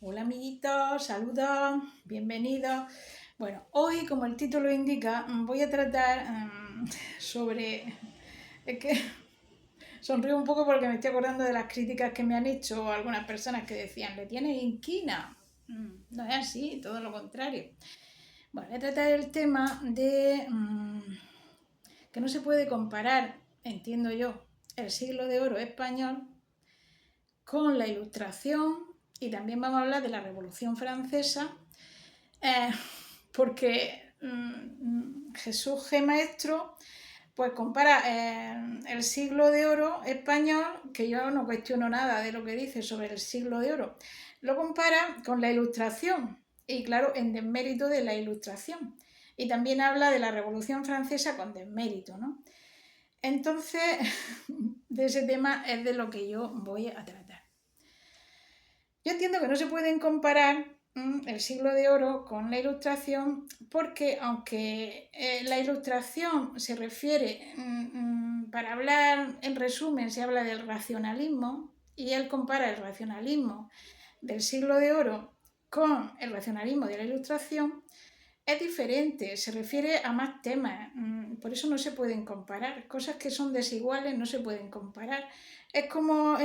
Hola amiguitos, saludos, bienvenidos. Bueno, hoy, como el título indica, voy a tratar sobre... Es que sonrío un poco porque me estoy acordando de las críticas que me han hecho algunas personas que decían, ¿le tienes inquina? No es así, todo lo contrario. Bueno, voy a tratar el tema de que no se puede comparar, entiendo yo, el siglo de oro español con la Ilustración, y también vamos a hablar de la Revolución Francesa, eh, porque Jesús G. Maestro pues compara el siglo de oro español, que yo no cuestiono nada de lo que dice sobre el siglo de oro, lo compara con la Ilustración, y claro, en desmérito de la Ilustración. Y también habla de la Revolución Francesa con desmérito, ¿no? Entonces, de ese tema es de lo que yo voy a tratar. Yo entiendo que no se pueden comparar el siglo de oro con la Ilustración porque aunque la Ilustración se refiere, para hablar en resumen, se habla del racionalismo y él compara el racionalismo del siglo de oro con el racionalismo de la Ilustración, es diferente, se refiere a más temas, por eso no se pueden comparar. Cosas que son desiguales no se pueden comparar. Es como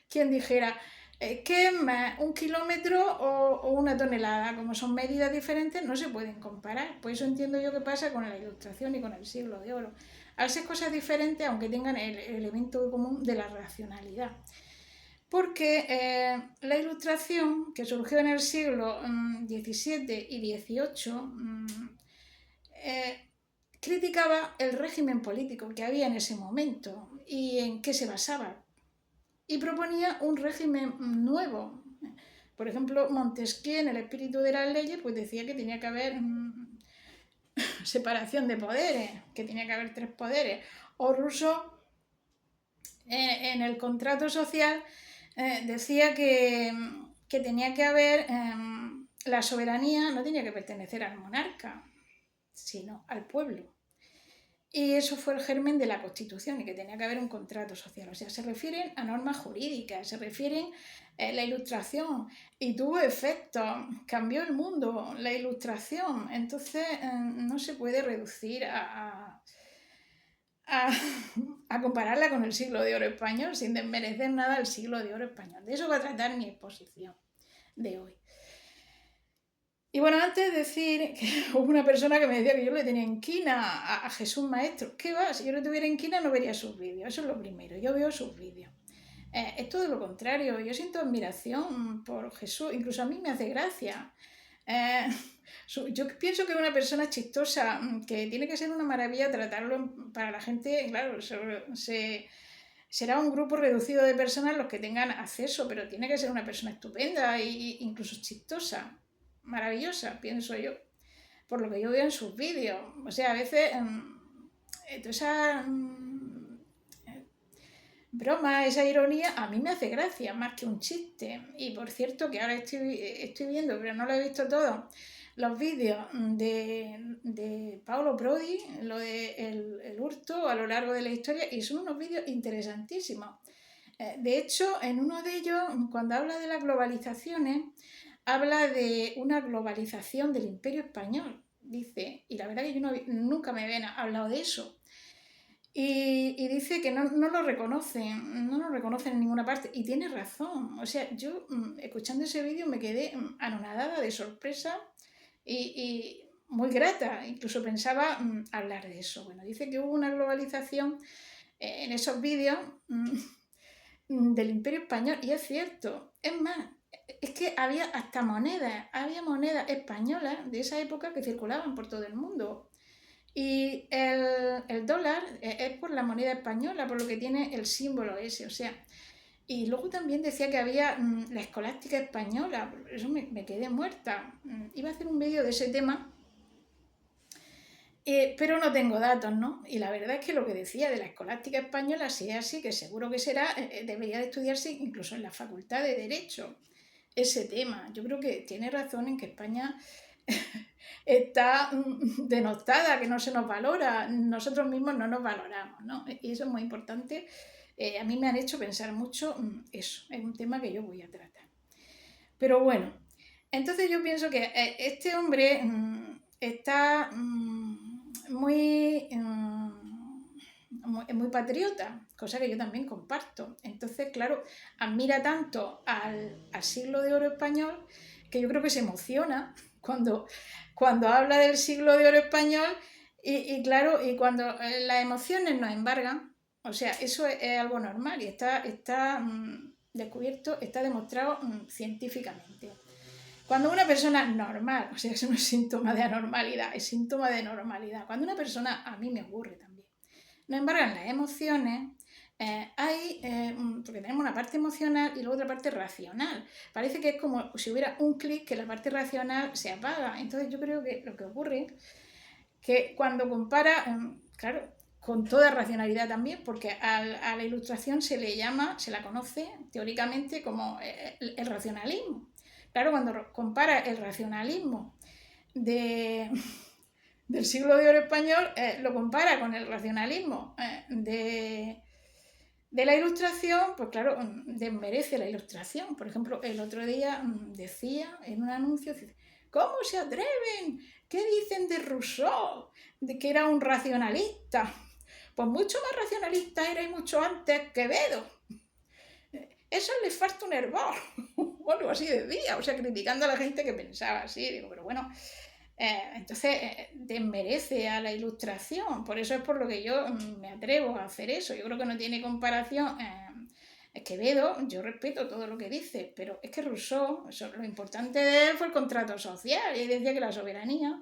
quien dijera, ¿qué es más, un kilómetro o una tonelada? Como son medidas diferentes, no se pueden comparar. Por eso entiendo yo que pasa con la Ilustración y con el siglo de oro. Al ser cosas diferentes, aunque tengan el elemento común de la racionalidad. Porque la Ilustración, que surgió en el siglo XVII y XVIII, criticaba el régimen político que había en ese momento y en qué se basaba. Y proponía un régimen nuevo. Por ejemplo, Montesquieu, en El espíritu de las leyes, pues decía que tenía que haber separación de poderes, que tenía que haber 3 poderes. O Rousseau, en el contrato social, decía que tenía que haber, la soberanía no tenía que pertenecer al monarca, sino al pueblo. Y eso fue el germen de la Constitución y que tenía que haber un contrato social. O sea, se refieren a normas jurídicas, se refieren a la Ilustración y tuvo efectos, cambió el mundo, la Ilustración. Entonces no se puede reducir a compararla con el siglo de oro español sin desmerecer nada el siglo de oro español. De eso va a tratar mi exposición de hoy. Y bueno, antes de decir que hubo una persona que me decía que yo le tenía inquina a Jesús Maestro. ¿Qué va? Si yo le tuviera inquina no vería sus vídeos. Eso es lo primero. Yo veo sus vídeos. Es todo lo contrario. Yo siento admiración por Jesús. Incluso a mí me hace gracia. Yo pienso que una persona chistosa, que tiene que ser una maravilla tratarlo para la gente, claro, será un grupo reducido de personas los que tengan acceso, pero tiene que ser una persona estupenda e incluso chistosa, maravillosa, pienso yo, por lo que yo veo en sus vídeos. O sea, a veces toda esa broma, esa ironía, a mí me hace gracia más que un chiste. Y por cierto, que ahora estoy viendo, pero no lo he visto todo, los vídeos de Paolo Prodi, lo de el hurto a lo largo de la historia, y son unos vídeos interesantísimos. De hecho, en uno de ellos, cuando habla de las globalizaciones, habla de una globalización del Imperio Español, dice, y la verdad que yo nunca me habían hablado de eso. Y dice que no lo reconocen en ninguna parte. Y tiene razón. O sea, yo escuchando ese vídeo me quedé anonadada de sorpresa y muy grata. Incluso pensaba hablar de eso. Bueno, dice que hubo una globalización en esos vídeos del Imperio Español. Y es cierto. Es más, es que había hasta había monedas españolas de esa época que circulaban por todo el mundo. Y el dólar es por la moneda española, por lo que tiene el símbolo ese, o sea. Y luego también decía que había la escolástica española, por eso me quedé muerta. Iba a hacer un vídeo de ese tema, pero no tengo datos, ¿no? Y la verdad es que lo que decía de la escolástica española, si es así, que seguro que será, debería de estudiarse incluso en la Facultad de Derecho, ese tema. Yo creo que tiene razón en que España está denostada, que no se nos valora, nosotros mismos no nos valoramos, ¿no? Y eso es muy importante. A mí me han hecho pensar mucho eso, es un tema que yo voy a tratar. Pero bueno, entonces yo pienso que este hombre está muy patriota, cosa que yo también comparto. Entonces, claro, admira tanto al siglo de oro español que yo creo que se emociona cuando habla del siglo de oro español y claro, y cuando las emociones nos embargan, o sea, eso es algo normal y está descubierto, está demostrado científicamente. Cuando una persona normal, o sea, eso no es síntoma de anormalidad, es síntoma de normalidad. Cuando una persona, a mí me ocurre también, nos embargan las emociones, porque tenemos una parte emocional y luego otra parte racional. Parece que es como si hubiera un clic que la parte racional se apaga. Entonces yo creo que lo que ocurre es que cuando compara, claro, con toda racionalidad también, porque a la ilustración se la conoce teóricamente como el racionalismo. Claro, cuando compara el racionalismo de, del siglo de oro español, lo compara con el racionalismo de la ilustración, pues claro, desmerece la ilustración. Por ejemplo, el otro día decía en un anuncio, ¿cómo se atreven? ¿Qué dicen de Rousseau? De que era un racionalista. Pues mucho más racionalista era y mucho antes Quevedo. Eso les falta un hervor. O algo así decía, o sea, criticando a la gente que pensaba así. Digo, pero bueno, entonces desmerece a la ilustración. Por eso es por lo que yo me atrevo a hacer eso. Yo creo que no tiene comparación. Quevedo, yo respeto todo lo que dice, pero es que Rousseau, lo importante de él fue el contrato social, y decía que la soberanía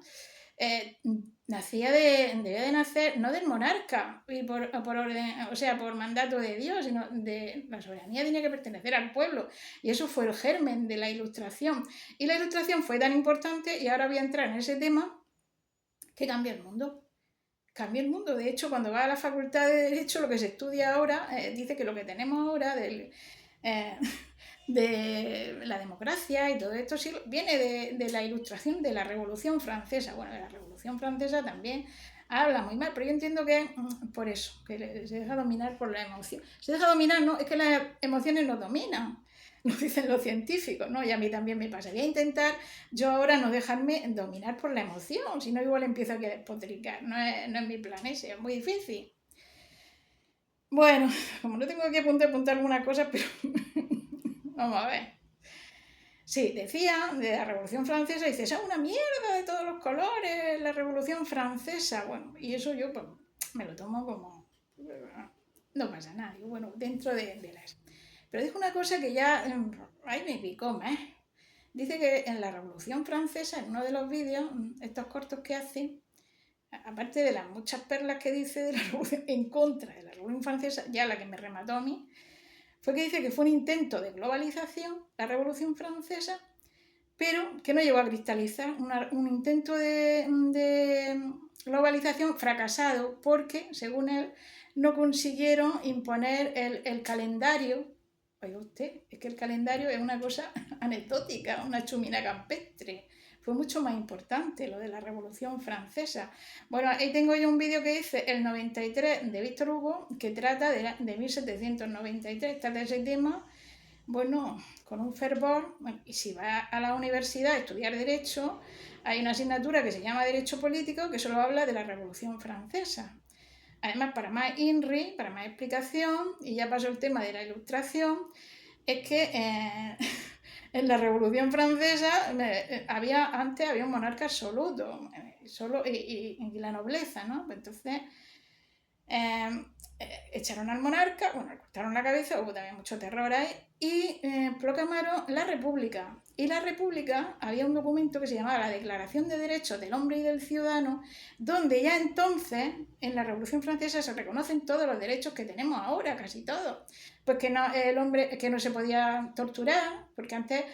debía de nacer no del monarca y por orden, o sea, por mandato de Dios, sino de la soberanía tenía que pertenecer al pueblo, y eso fue el germen de la ilustración, y la ilustración fue tan importante, y ahora voy a entrar en ese tema, que cambia el mundo. Cambia el mundo. De hecho, cuando va a la Facultad de Derecho, lo que se estudia ahora dice que lo que tenemos ahora de la democracia y todo esto viene de la ilustración de la Revolución Francesa. Bueno, de la Revolución Francesa también habla muy mal, pero yo entiendo que por eso, que se deja dominar por la emoción. Se deja dominar, no, es que las emociones nos dominan. Nos dicen los científicos, ¿no? Y a mí también me pasa. Voy a intentar yo ahora no dejarme dominar por la emoción, si no igual empiezo aquí a despotricar. No es mi plan ese, es muy difícil. Bueno, como no tengo aquí apuntar alguna cosa, pero vamos a ver. Sí, decía de la Revolución Francesa, dice, es una mierda de todos los colores, la Revolución Francesa. Bueno, y eso yo pues, me lo tomo como, no pasa nada, digo, bueno, dentro de las... Pero dijo una cosa que ya, ay, me picó más. Dice que en la Revolución Francesa, en uno de los vídeos, estos cortos que hace, aparte de las muchas perlas que dice de la Revolución, en contra de la Revolución Francesa, ya la que me remató a mí, fue que dice que fue un intento de globalización, la Revolución Francesa, pero que no llegó a cristalizar, un intento de globalización fracasado porque, según él, no consiguieron imponer el calendario. Oiga usted, es que el calendario es una cosa anecdótica, una chumina campestre. Fue mucho más importante lo de la Revolución Francesa. Bueno, ahí tengo yo un vídeo que dice el 93 de Víctor Hugo, que trata de 1793, trata de ese tema, bueno, con un fervor. Bueno, y si va a la universidad a estudiar Derecho, hay una asignatura que se llama Derecho Político, que solo habla de la Revolución Francesa. Además, para más INRI, para más explicación, y ya pasó el tema de la ilustración, es que en la Revolución Francesa antes había un monarca absoluto, y la nobleza, ¿no? Entonces, echaron al monarca, bueno, le cortaron la cabeza, hubo también mucho terror ahí, y proclamaron la República. Y la República, había un documento que se llamaba la Declaración de Derechos del Hombre y del Ciudadano, donde ya entonces, en la Revolución Francesa, se reconocen todos los derechos que tenemos ahora, casi todos. Pues que no, el hombre, que no se podía torturar, porque antes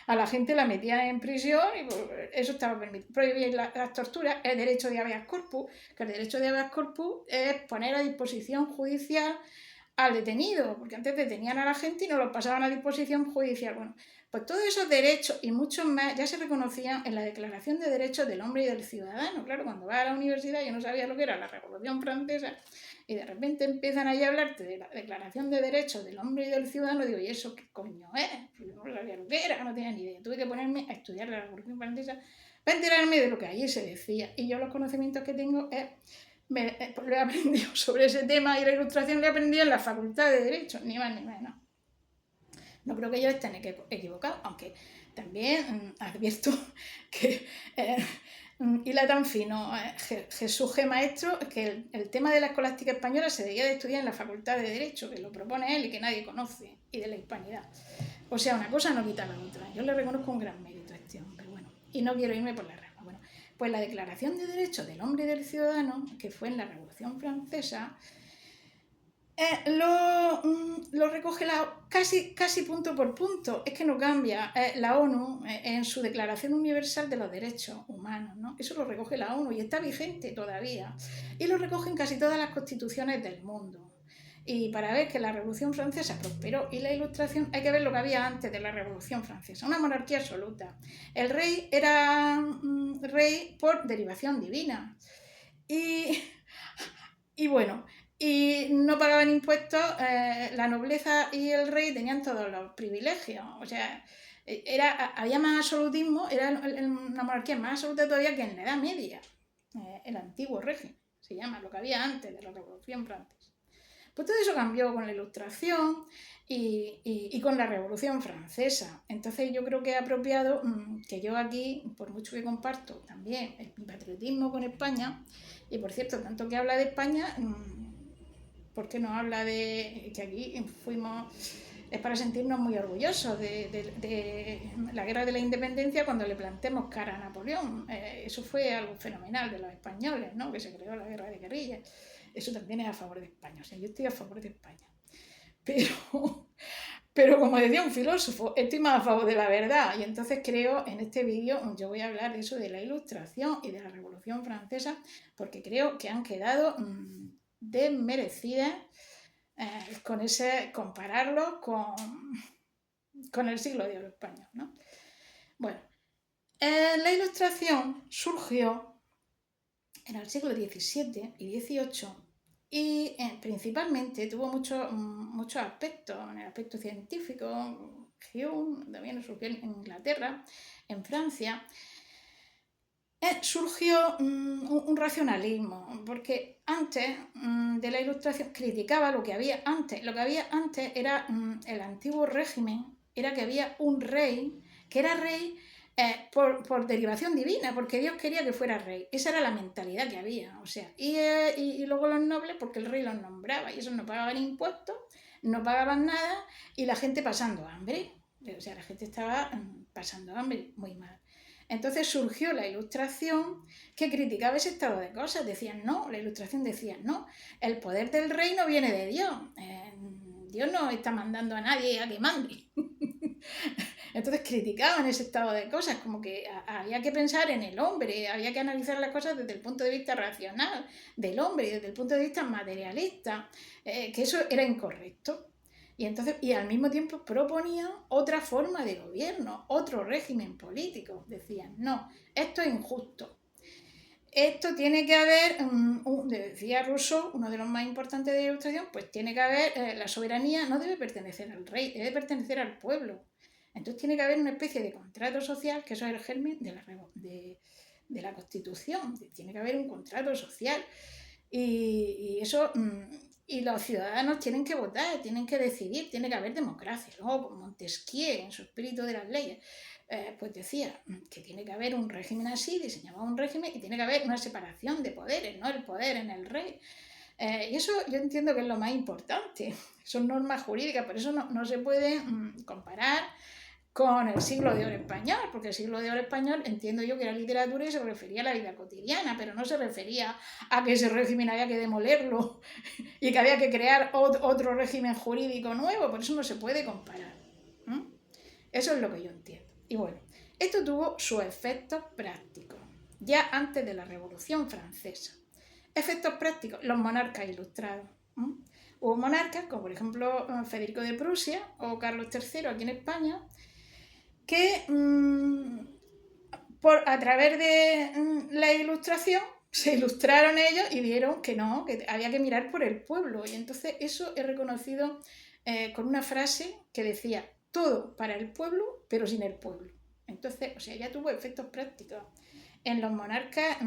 a la gente la metían en prisión y pues, eso estaba permitido. Prohibir las torturas, el derecho de habeas corpus, que el derecho de habeas corpus es poner a disposición judicial al detenido, porque antes detenían a la gente y no lo pasaban a disposición judicial. Bueno, Pues todos esos derechos y muchos más ya se reconocían en la Declaración de Derechos del Hombre y del Ciudadano. Claro, cuando vas a la universidad yo no sabía lo que era la Revolución Francesa y de repente empiezan ahí a hablarte de la Declaración de Derechos del Hombre y del Ciudadano. Digo, ¿y eso qué coño es? Yo no sabía lo que era, no tenía ni idea. Tuve que ponerme a estudiar la Revolución Francesa para enterarme de lo que allí se decía. Y yo los conocimientos que tengo pues lo he aprendido sobre ese tema y la ilustración lo he aprendido en la Facultad de Derecho, ni más ni menos. No creo que ellos estén equivocados, aunque también advierto que hila tan fino Jesús G. Maestro, que el tema de la escolástica española se debía de estudiar en la Facultad de Derecho, que lo propone él y que nadie conoce, y de la hispanidad. O sea, una cosa no quita la otra. Yo le reconozco un gran mérito a este hombre, bueno, y no quiero irme por la rama. Bueno, pues la Declaración de Derechos del Hombre y del Ciudadano, que fue en la Revolución Francesa, lo recoge casi punto por punto. Es que no cambia la ONU en su Declaración Universal de los Derechos Humanos, ¿no? Eso lo recoge la ONU y está vigente todavía. Y lo recogen casi todas las constituciones del mundo. Y para ver que la Revolución Francesa prosperó y la Ilustración, hay que ver lo que había antes de la Revolución Francesa. Una monarquía absoluta. El rey era rey por derivación divina. Y bueno, y no pagaban impuestos, la nobleza y el rey tenían todos los privilegios. O sea, había más absolutismo, era una monarquía más absoluta todavía que en la Edad Media. El antiguo régimen, se llama, lo que había antes de la Revolución Francesa. Pues todo eso cambió con la Ilustración y con la Revolución Francesa. Entonces yo creo que es apropiado que yo aquí, por mucho que comparto también mi patriotismo con España, y por cierto, tanto que habla de España, ¿por qué no habla de que aquí fuimos? Es para sentirnos muy orgullosos de la guerra de la independencia cuando le plantemos cara a Napoleón. Eso fue algo fenomenal de los españoles, ¿no? Que se creó la guerra de guerrillas. Eso también es a favor de España. O sea, yo estoy a favor de España. Pero como decía un filósofo, estoy más a favor de la verdad. Y entonces creo, en este vídeo, yo voy a hablar de eso, de la Ilustración y de la Revolución Francesa, porque creo que han quedado desmerecidas compararlo con el siglo de oro español, ¿no? Bueno, la Ilustración surgió en el siglo XVII y XVIII y principalmente tuvo muchos aspectos, en el aspecto científico. Hume también surgió en Inglaterra, en Francia. Surgió un racionalismo, porque antes de la Ilustración criticaba lo que había antes. Lo que había antes era el antiguo régimen, era que había un rey, que era rey por derivación divina, porque Dios quería que fuera rey. Esa era la mentalidad que había. O sea, y luego los nobles, porque el rey los nombraba, y esos no pagaban impuestos, no pagaban nada, y la gente pasando hambre. O sea, la gente estaba pasando hambre muy mal. Entonces surgió la Ilustración, que criticaba ese estado de cosas. Decían, no, la Ilustración decía, no, el poder del rey no viene de Dios. Dios no está mandando a nadie a que mande. Entonces criticaban ese estado de cosas, como que había que pensar en el hombre, había que analizar las cosas desde el punto de vista racional del hombre, desde el punto de vista materialista, que eso era incorrecto. Y al mismo tiempo proponían otra forma de gobierno, otro régimen político. Decían, no, esto es injusto. Esto tiene que haber, decía Rousseau, uno de los más importantes de la Ilustración, pues tiene que haber, la soberanía no debe pertenecer al rey, debe pertenecer al pueblo. Entonces tiene que haber una especie de contrato social, que eso es el germen de la Constitución. Tiene que haber un contrato social. Y eso... Y los ciudadanos tienen que votar, tienen que decidir, tiene que haber democracia. Luego, Montesquieu, en su espíritu de las leyes, pues decía que tiene que haber un régimen así, diseñaba un régimen y tiene que haber una separación de poderes, no el poder en el rey. Y eso yo entiendo que es lo más importante. Son normas jurídicas, por eso no se puede comparar con el siglo de oro español, porque el siglo de oro español entiendo yo que era literatura y se refería a la vida cotidiana, pero no se refería a que ese régimen había que demolerlo y que había que crear otro régimen jurídico nuevo, por eso no se puede comparar. Eso es lo que yo entiendo. Y bueno, esto tuvo sus efectos prácticos, ya antes de la Revolución Francesa. Efectos prácticos, los monarcas ilustrados. Hubo monarcas, como por ejemplo Federico de Prusia o Carlos III aquí en España, que a través de la ilustración se ilustraron ellos y vieron que no, que había que mirar por el pueblo. Y entonces eso es reconocido con una frase que decía, todo para el pueblo, pero sin el pueblo. Entonces, o sea, ya tuvo efectos prácticos en los monarcas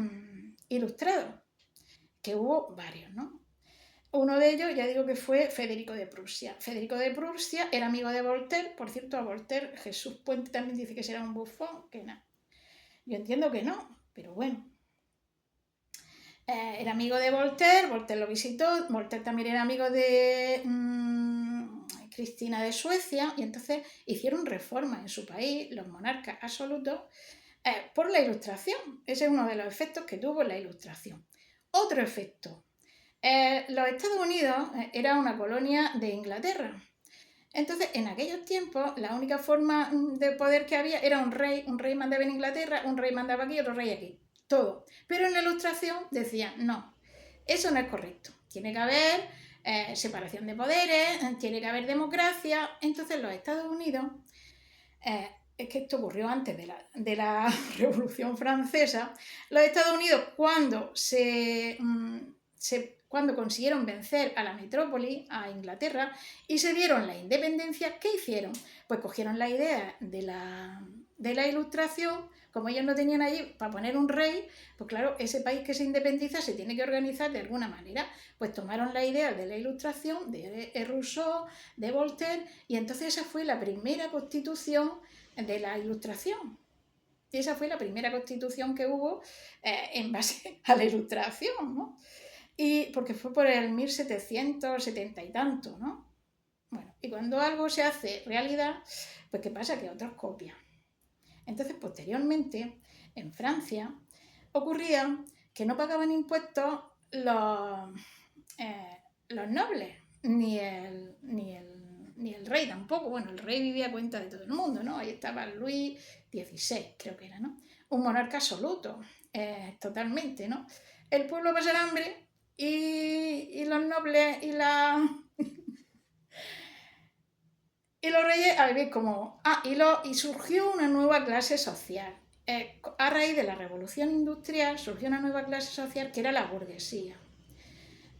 ilustrados, que hubo varios, ¿no? Uno de ellos, ya digo que fue Federico de Prusia. Federico de Prusia era amigo de Voltaire. Por cierto, a Voltaire Jesús Puente también dice que será un bufón, que nada. Yo entiendo que no, pero bueno. Era amigo de Voltaire, Voltaire lo visitó, Voltaire también era amigo de Cristina de Suecia, y entonces hicieron reformas en su país, los monarcas absolutos, por la ilustración. Ese es uno de los efectos que tuvo la ilustración. Otro efecto. Los Estados Unidos era una colonia de Inglaterra. Entonces, en aquellos tiempos, la única forma de poder que había era un rey mandaba en Inglaterra, un rey mandaba aquí, otro rey aquí, todo. Pero en la ilustración decían, no, eso no es correcto, tiene que haber separación de poderes, tiene que haber democracia. Entonces los Estados Unidos, es que esto ocurrió antes de la Revolución Francesa, los Estados Unidos cuando consiguieron vencer a la metrópoli, a Inglaterra, y se dieron la independencia, ¿qué hicieron? Pues cogieron la idea de la ilustración, como ellos no tenían allí para poner un rey, pues claro, ese país que se independiza se tiene que organizar de alguna manera, pues tomaron la idea de la ilustración, de Rousseau, de Voltaire, y entonces esa fue la primera constitución de la ilustración. Y esa fue la primera constitución que hubo en base a la ilustración, ¿no? Y porque fue por el 1770 y tanto, ¿no? Bueno, y cuando algo se hace realidad, pues ¿qué pasa? Que otros copian. Entonces, posteriormente, en Francia, ocurría que no pagaban impuestos los nobles, ni el rey tampoco. Bueno, el rey vivía a cuenta de todo el mundo, ¿no? Ahí estaba Luis XVI, creo que era, ¿no? Un monarca absoluto, totalmente, ¿no? El pueblo pasaba hambre y los nobles y los reyes a vivir como... y surgió una nueva clase social. A raíz de la revolución industrial surgió una nueva clase social que era la burguesía.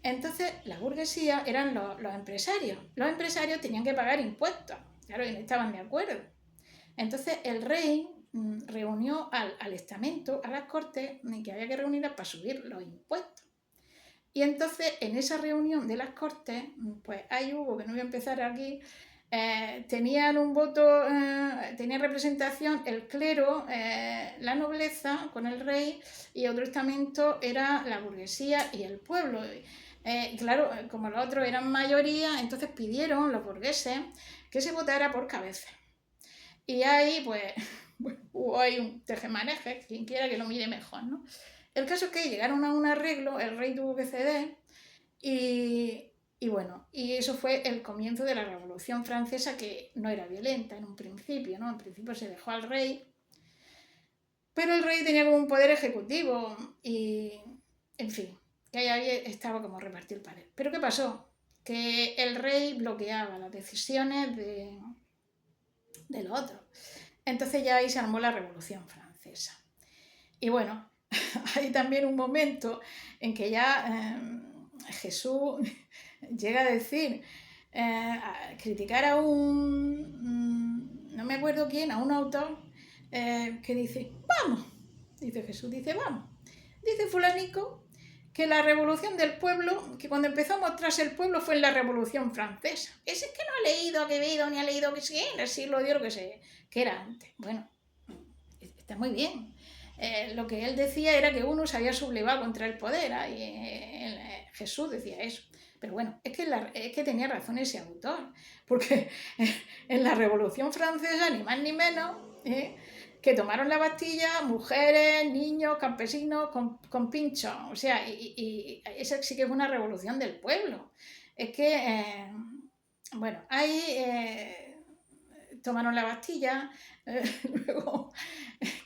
Entonces, la burguesía eran los empresarios. Los empresarios tenían que pagar impuestos, claro, y no estaban de acuerdo. Entonces, el rey reunió al estamento, a las cortes, que había que reunirlas para subir los impuestos. Y entonces, en esa reunión de las cortes, pues ahí hubo, que no voy a empezar aquí, tenían un voto, tenía representación el clero, la nobleza con el rey, y otro estamento era la burguesía y el pueblo. Y claro, como los otros eran mayoría, entonces pidieron los burgueses que se votara por cabeza. Y ahí, pues, hubo ahí un tejemaneje, quien quiera que lo mire mejor, ¿no? El caso es que llegaron a un arreglo, el rey tuvo que ceder, y bueno, y eso fue el comienzo de la Revolución Francesa, que no era violenta en un principio, ¿no? En principio se dejó al rey, pero el rey tenía como un poder ejecutivo y, en fin, que ahí estaba como repartir el poder. Pero ¿qué pasó? Que el rey bloqueaba las decisiones de los otros. Entonces ya ahí se armó la Revolución Francesa. Y bueno, hay también un momento en que ya Jesús llega a decir, a criticar a no me acuerdo quién, a un autor que dice, vamos, dice Jesús, dice, vamos, dice fulanico que la revolución del pueblo, que cuando empezó a mostrarse el pueblo fue en la Revolución Francesa. Ese es que no ha leído a Quevedo ni ha leído que sí, en el siglo de oro que era antes. Bueno, está muy bien. Lo que él decía era que uno se había sublevado contra el poder, y Jesús decía eso. Pero bueno, es que tenía razón ese autor, porque en la Revolución Francesa, ni más ni menos, que tomaron la Bastilla mujeres, niños, campesinos con pinchos. O sea, y esa sí que fue una revolución del pueblo. Es que, bueno, ahí tomaron la Bastilla, luego,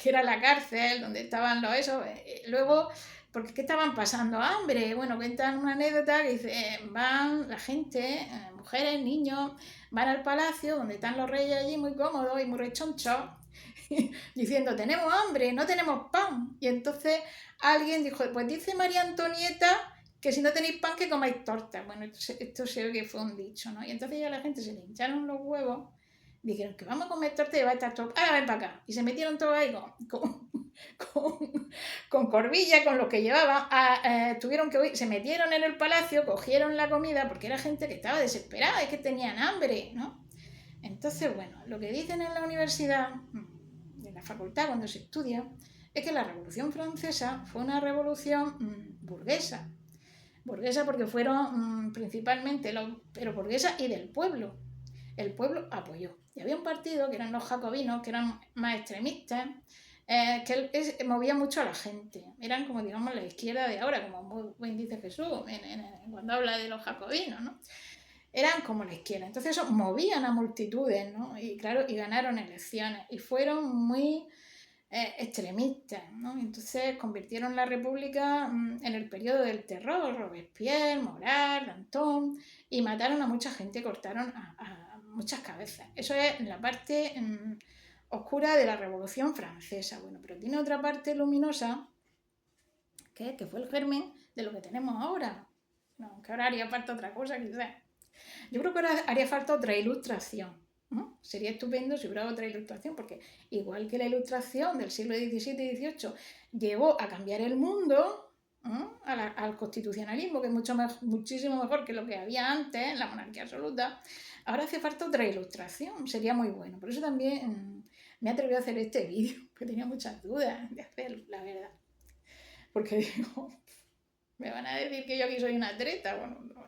que era la cárcel donde estaban los esos, luego, porque ¿qué estaban pasando? Hambre. Bueno, cuentan una anécdota que dice, van la gente, mujeres, niños, van al palacio donde están los reyes allí muy cómodos y muy rechonchos, diciendo, tenemos hambre, no tenemos pan. Y entonces alguien dijo, pues dice María Antonieta que si no tenéis pan que comáis tortas. Bueno, esto se ve que fue un dicho, ¿no? Y entonces ya a la gente se le hincharon los huevos, dijeron que vamos a comer tortas y va a estar todo, ven para acá. Y se metieron todos ahí con corbilla, con lo que llevaban, tuvieron que huir, se metieron en el palacio, cogieron la comida, porque era gente que estaba desesperada, es que tenían hambre, ¿no? Entonces, bueno, lo que dicen en la universidad, en la facultad cuando se estudia, es que la Revolución Francesa fue una revolución burguesa. Burguesa porque fueron principalmente pero burguesa y del pueblo. El pueblo apoyó. Y había un partido que eran los jacobinos, que eran más extremistas, que movía mucho a la gente. Eran como, digamos, la izquierda de ahora, como muy bien dice Jesús cuando habla de los jacobinos, ¿no? Eran como la izquierda. Entonces eso movían a multitudes, ¿no? Y claro, y ganaron elecciones. Y fueron muy extremistas, ¿no? Entonces convirtieron la República en el periodo del terror, Robespierre, Morat, Danton, y mataron a mucha gente, cortaron a muchas cabezas. Eso es la parte oscura de la Revolución Francesa. Bueno, pero tiene otra parte luminosa, que fue el germen de lo que tenemos ahora. No, que ahora haría falta otra cosa, quizás. Yo creo que ahora haría falta otra ilustración. ¿No? Sería estupendo si hubiera otra ilustración, porque igual que la ilustración del siglo XVII y XVIII llevó a cambiar el mundo, ¿no? Al constitucionalismo, que es muchísimo mejor que lo que había antes, la monarquía absoluta, ahora hace falta otra ilustración, sería muy bueno. Por eso también me atreví a hacer este vídeo, que tenía muchas dudas de hacerlo, la verdad. Porque digo, me van a decir que yo aquí soy una treta, bueno, no.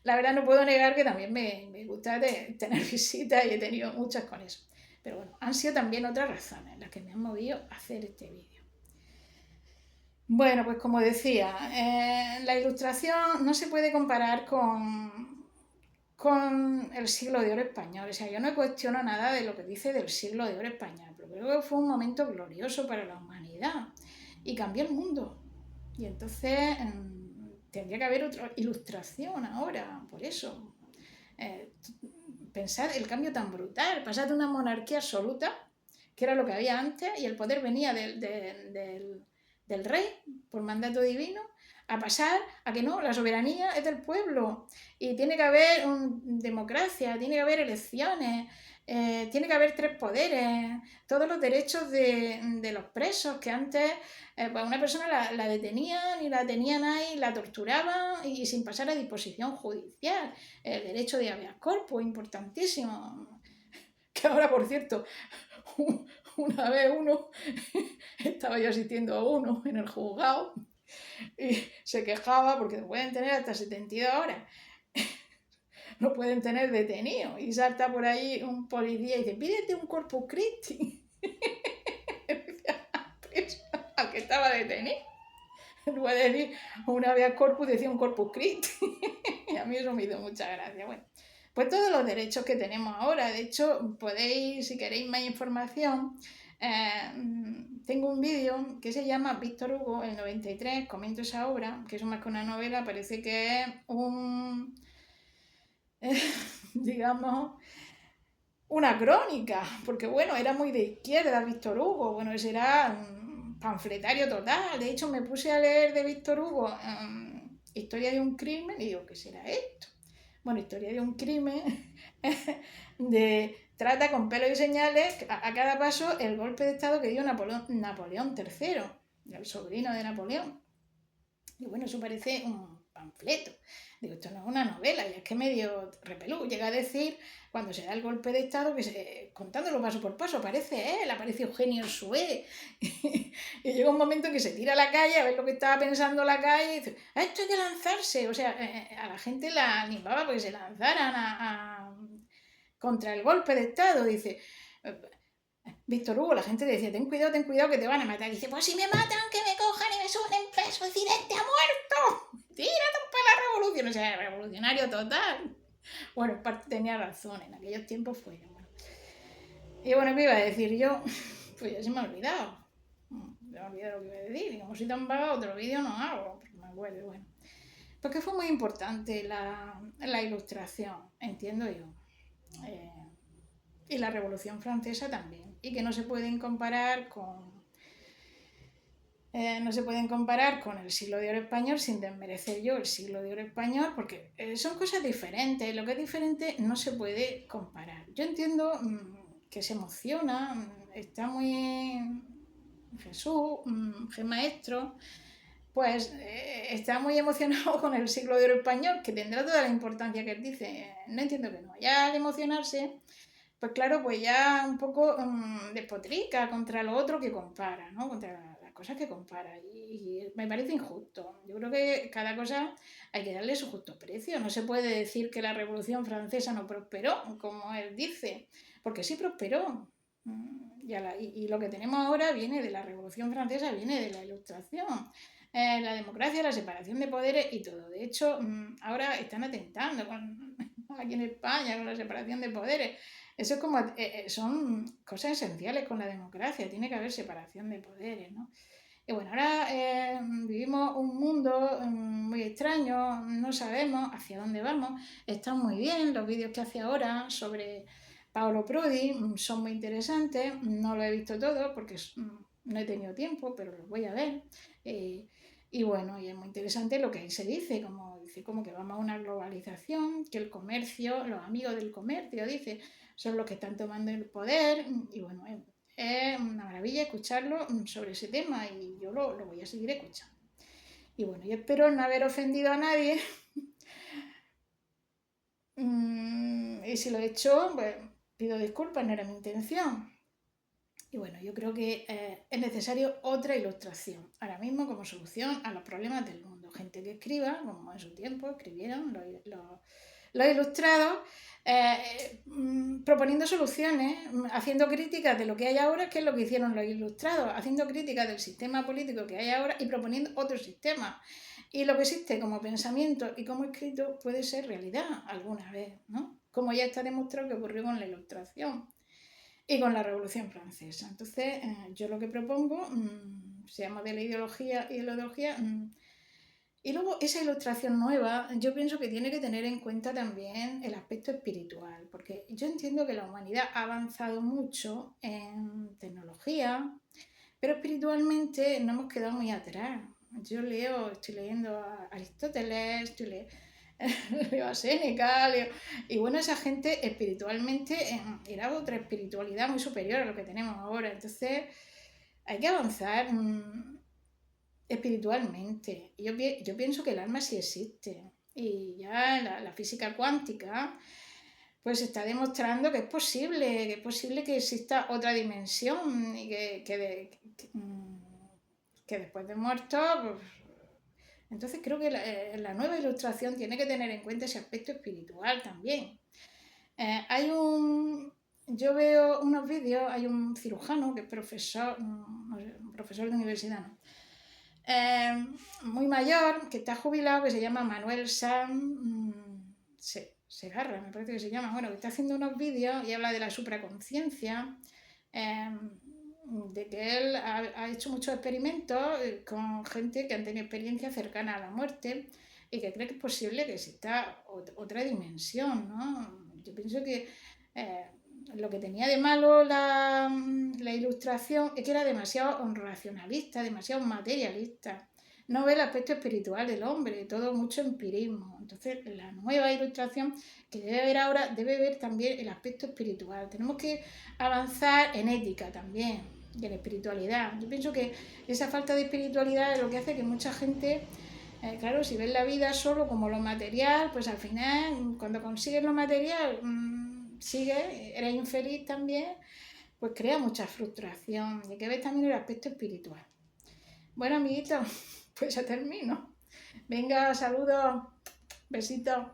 La verdad no puedo negar que también me gusta tener visitas y he tenido muchas con eso. Pero bueno, han sido también otras razones las que me han movido a hacer este vídeo. Bueno, pues como decía, la ilustración no se puede comparar con el siglo de oro español. O sea, yo no cuestiono nada de lo que dice del siglo de oro español, pero creo que fue un momento glorioso para la humanidad y cambió el mundo. Y entonces tendría que haber otra ilustración ahora, por eso. Pensad el cambio tan brutal, pasar de una monarquía absoluta, que era lo que había antes, y el poder venía del rey, por mandato divino, a pasar a que no, la soberanía es del pueblo, y tiene que haber democracia, tiene que haber elecciones, tiene que haber 3 poderes, todos los derechos de los presos, que antes pues una persona la detenían y la tenían ahí, la torturaban y sin pasar a disposición judicial. El derecho de habeas corpus, importantísimo. Que ahora, por cierto, una vez estaba yo asistiendo a uno en el juzgado y se quejaba porque pueden tener hasta 72 horas. No pueden tener detenido. Y salta por ahí un policía y dice, pídete un Corpus Christi. Al que estaba detenido. En lugar de decir una habeas corpus, decía un Corpus Christi. Y a mí eso me hizo mucha gracia. Bueno, pues todos los derechos que tenemos ahora. De hecho, podéis, si queréis más información, tengo un vídeo que se llama Víctor Hugo, el 93, comento esa obra, que es más que una novela, parece que es digamos, una crónica, porque bueno, era muy de izquierda Víctor Hugo, bueno, ese era un panfletario total. De hecho, me puse a leer de Víctor Hugo Historia de un crimen y digo, ¿qué será esto? Bueno, Historia de un crimen trata con pelos y señales a cada paso el golpe de estado que dio Napoleón III, el sobrino de Napoleón. Y bueno, eso parece un panfleto. Digo, esto no es una novela, y es que medio repelú. Llega a decir, cuando se da el golpe de estado, que contándolo paso por paso, aparece Eugenio Sué. Y llega un momento que se tira a la calle a ver lo que estaba pensando la calle y dice, esto hay que lanzarse. O sea, a la gente la animaba porque se lanzaran contra el golpe de estado. Dice, Víctor Hugo, la gente decía, ten cuidado que te van a matar. Dice, pues si me matan, que me cojan y me suben en peso. Decir, este ha muerto. Tírate para la revolución. O sea, revolucionario total. Bueno, tenía razón, en aquellos tiempos fue. Bueno. Y bueno, ¿qué iba a decir yo? Pues ya se me ha olvidado. Me he olvidado lo que iba a decir. Y como soy tan vaga, otro vídeo no hago. Porque me acuerdo, bueno. Porque fue muy importante la ilustración, entiendo yo. y la Revolución Francesa también, y que no se pueden comparar con el siglo de oro español sin desmerecer yo el siglo de oro español, porque son cosas diferentes. Lo que es diferente no se puede comparar. Yo entiendo que se emociona, está muy Jesús, maestro, pues está muy emocionado con el siglo de oro español, que tendrá toda la importancia que él dice. No entiendo que no. Ya al emocionarse, pues claro, pues ya un poco despotrica contra lo otro que compara, ¿no? Contra las cosas que compara. Y me parece injusto. Yo creo que cada cosa hay que darle su justo precio. No se puede decir que la Revolución Francesa no prosperó, como él dice, porque sí prosperó. Y lo que tenemos ahora viene de la Revolución Francesa, viene de la Ilustración. La democracia, la separación de poderes y todo. De hecho, ahora están atentando aquí en España con la separación de poderes. Eso es como, son cosas esenciales con la democracia, tiene que haber separación de poderes, ¿no? Y bueno, ahora vivimos un mundo muy extraño, no sabemos hacia dónde vamos. Están muy bien los vídeos que hace ahora sobre Paolo Prodi, son muy interesantes, no lo he visto todo porque no he tenido tiempo, pero los voy a ver. Y bueno, y es muy interesante lo que ahí se dice, como que vamos a una globalización, que el comercio, los amigos del comercio, dice, son los que están tomando el poder, y bueno, es una maravilla escucharlo sobre ese tema y yo lo voy a seguir escuchando. Y bueno, yo espero no haber ofendido a nadie. Y si lo he hecho, pues pido disculpas, no era mi intención. Y bueno, yo creo que es necesario otra ilustración, ahora mismo como solución a los problemas del mundo. Gente que escriba, como en su tiempo escribieron los ilustrados, proponiendo soluciones, haciendo críticas de lo que hay ahora, que es lo que hicieron los ilustrados, haciendo críticas del sistema político que hay ahora y proponiendo otro sistema. Y lo que existe como pensamiento y como escrito puede ser realidad alguna vez, ¿no? Como ya está demostrado que ocurrió con la Ilustración y con la Revolución Francesa. Entonces, yo lo que propongo, se llama de la ideología y de la ideología, y luego esa ilustración nueva, yo pienso que tiene que tener en cuenta también el aspecto espiritual, porque yo entiendo que la humanidad ha avanzado mucho en tecnología, pero espiritualmente no hemos quedado muy atrás. Yo estoy leyendo a Aristóteles, leo a Séneca, y bueno, esa gente espiritualmente era otra espiritualidad muy superior a lo que tenemos ahora. Entonces hay que avanzar espiritualmente. Yo pienso que el alma sí existe y ya la física cuántica pues está demostrando que es posible que exista otra dimensión y que después de muerto, pues, entonces creo que la nueva ilustración tiene que tener en cuenta ese aspecto espiritual también. Yo veo unos vídeos, hay un cirujano que es profesor, un profesor de universidad, ¿no? Muy mayor, que está jubilado, que se llama Manuel Segarra, me parece que se llama, bueno, que está haciendo unos vídeos y habla de la supraconciencia, de que él ha hecho muchos experimentos con gente que han tenido experiencia cercana a la muerte y que cree que es posible que exista otra dimensión, ¿no? Yo pienso que lo que tenía de malo la ilustración es que era demasiado racionalista, demasiado materialista. No ve el aspecto espiritual del hombre, todo mucho empirismo. Entonces, la nueva ilustración que debe ver ahora debe ver también el aspecto espiritual. Tenemos que avanzar en ética también y en espiritualidad. Yo pienso que esa falta de espiritualidad es lo que hace que mucha gente, claro, si ven la vida solo como lo material, pues al final, cuando consigues lo material, eres infeliz también, pues crea mucha frustración. Y hay que ver también el aspecto espiritual. Bueno, amiguitos, pues ya termino. Venga, saludos, besitos.